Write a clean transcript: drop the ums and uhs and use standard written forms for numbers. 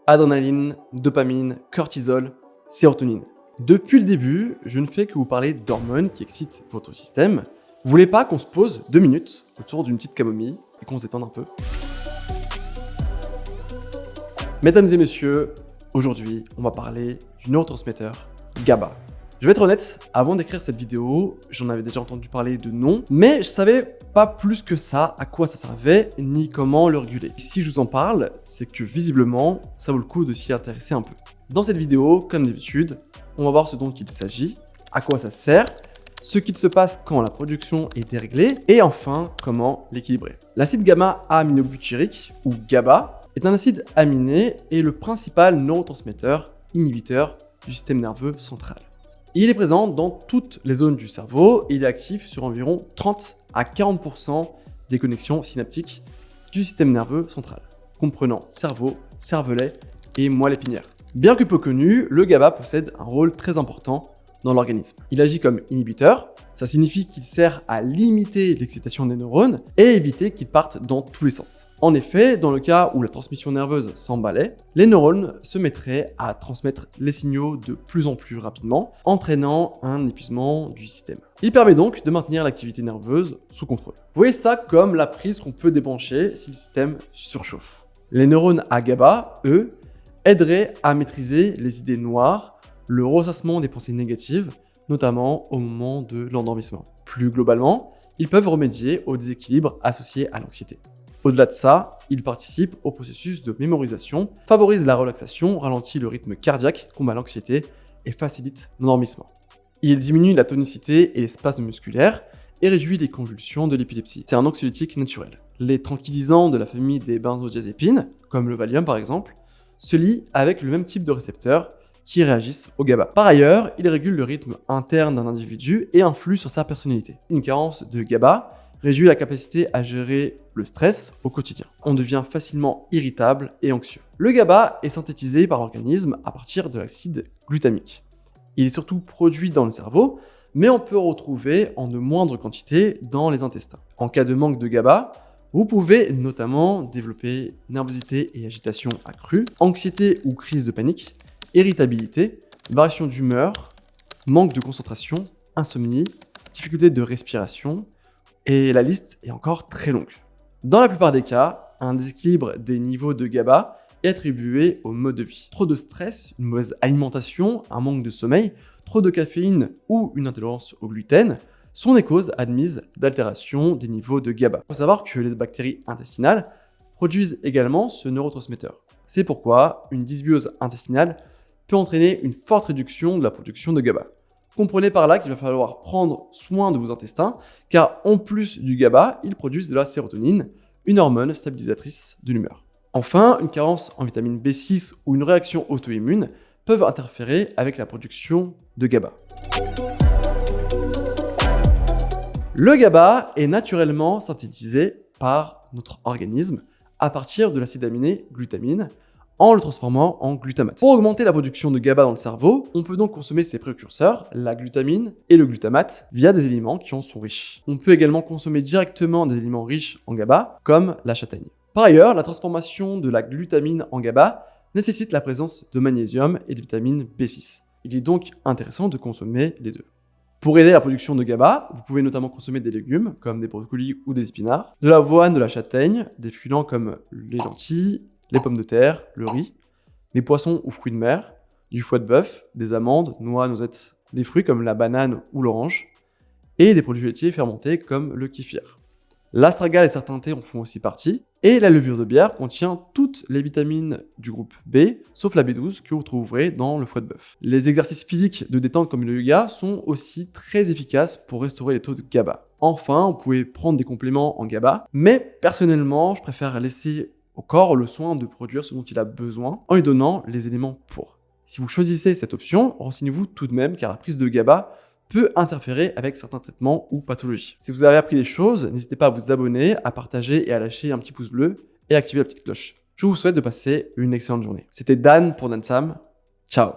adrénaline, dopamine, cortisol, sérotonine. Depuis le début, je ne fais que vous parler d'hormones qui excitent votre système. Vous voulez pas qu'on se pose 2 minutes autour d'une petite camomille et qu'on se détende un peu? Mesdames et messieurs, aujourd'hui, on va parler du neurotransmetteur GABA. Je vais être honnête, avant d'écrire cette vidéo, j'en avais déjà entendu parler de nom, mais je savais pas plus que ça à quoi ça servait, ni comment le réguler. Si je vous en parle, c'est que visiblement, ça vaut le coup de s'y intéresser un peu. Dans cette vidéo, comme d'habitude, on va voir ce dont il s'agit, à quoi ça sert, ce qu'il se passe quand la production est déréglée, et enfin, comment l'équilibrer. L'acide gamma-aminobutyrique, ou GABA, est un acide aminé et le principal neurotransmetteur inhibiteur du système nerveux central. Il est présent dans toutes les zones du cerveau et il est actif sur environ 30 à 40% des connexions synaptiques du système nerveux central, comprenant cerveau, cervelet et moelle épinière. Bien que peu connu, le GABA possède un rôle très important dans l'organisme. Il agit comme inhibiteur, ça signifie qu'il sert à limiter l'excitation des neurones et éviter qu'ils partent dans tous les sens. En effet, dans le cas où la transmission nerveuse s'emballait, les neurones se mettraient à transmettre les signaux de plus en plus rapidement, entraînant un épuisement du système. Il permet donc de maintenir l'activité nerveuse sous contrôle. Vous voyez ça comme la prise qu'on peut débrancher si le système surchauffe. Les neurones à GABA, eux, aideraient à maîtriser les idées noires, le ressassement des pensées négatives, notamment au moment de l'endormissement. Plus globalement, ils peuvent remédier au déséquilibre associé à l'anxiété. Au-delà de ça, ils participent au processus de mémorisation, favorisent la relaxation, ralentit le rythme cardiaque, combat l'anxiété et facilite l'endormissement. Il diminue la tonicité et les spasmes musculaires et réduit les convulsions de l'épilepsie. C'est un anxiolytique naturel. Les tranquillisants de la famille des benzodiazépines, comme le Valium par exemple, se lient avec le même type de récepteurs qui réagissent au GABA. Par ailleurs, il régule le rythme interne d'un individu et influe sur sa personnalité. Une carence de GABA réduit la capacité à gérer le stress au quotidien. On devient facilement irritable et anxieux. Le GABA est synthétisé par l'organisme à partir de l'acide glutamique. Il est surtout produit dans le cerveau, mais on peut le retrouver en de moindres quantités dans les intestins. En cas de manque de GABA, vous pouvez notamment développer nervosité et agitation accrue, anxiété ou crise de panique, irritabilité, variation d'humeur, manque de concentration, insomnie, difficulté de respiration, et la liste est encore très longue. Dans la plupart des cas, un déséquilibre des niveaux de GABA est attribué au mode de vie. Trop de stress, une mauvaise alimentation, un manque de sommeil, trop de caféine ou une intolérance au gluten sont des causes admises d'altération des niveaux de GABA. Il faut savoir que les bactéries intestinales produisent également ce neurotransmetteur. C'est pourquoi une dysbiose intestinale peut entraîner une forte réduction de la production de GABA. Comprenez par là qu'il va falloir prendre soin de vos intestins, car en plus du GABA, ils produisent de la sérotonine, une hormone stabilisatrice de l'humeur. Enfin, une carence en vitamine B6 ou une réaction auto-immune peuvent interférer avec la production de GABA. Le GABA est naturellement synthétisé par notre organisme à partir de l'acide aminé glutamine, en le transformant en glutamate. Pour augmenter la production de GABA dans le cerveau, on peut donc consommer ses précurseurs, la glutamine et le glutamate, via des aliments qui en sont riches. On peut également consommer directement des aliments riches en GABA, comme la châtaigne. Par ailleurs, la transformation de la glutamine en GABA nécessite la présence de magnésium et de vitamine B6. Il est donc intéressant de consommer les deux. Pour aider la production de GABA, vous pouvez notamment consommer des légumes, comme des brocolis ou des épinards, de l'avoine, de la châtaigne, des féculents comme les lentilles, les pommes de terre, le riz, des poissons ou fruits de mer, du foie de bœuf, des amandes, noix, noisettes, des fruits comme la banane ou l'orange, et des produits laitiers fermentés comme le kéfir. L'astragale et certains thés en font aussi partie, et la levure de bière contient toutes les vitamines du groupe B, sauf la B12 que vous trouverez dans le foie de bœuf. Les exercices physiques de détente comme le yoga sont aussi très efficaces pour restaurer les taux de GABA. Enfin, vous pouvez prendre des compléments en GABA, mais personnellement, je préfère laisser au corps le soin de produire ce dont il a besoin en lui donnant les éléments pour. Si vous choisissez cette option, renseignez-vous tout de même car la prise de GABA peut interférer avec certains traitements ou pathologies. Si vous avez appris des choses, n'hésitez pas à vous abonner, à partager et à lâcher un petit pouce bleu et à activer la petite cloche. Je vous souhaite de passer une excellente journée. C'était Dan pour DanSam. Ciao.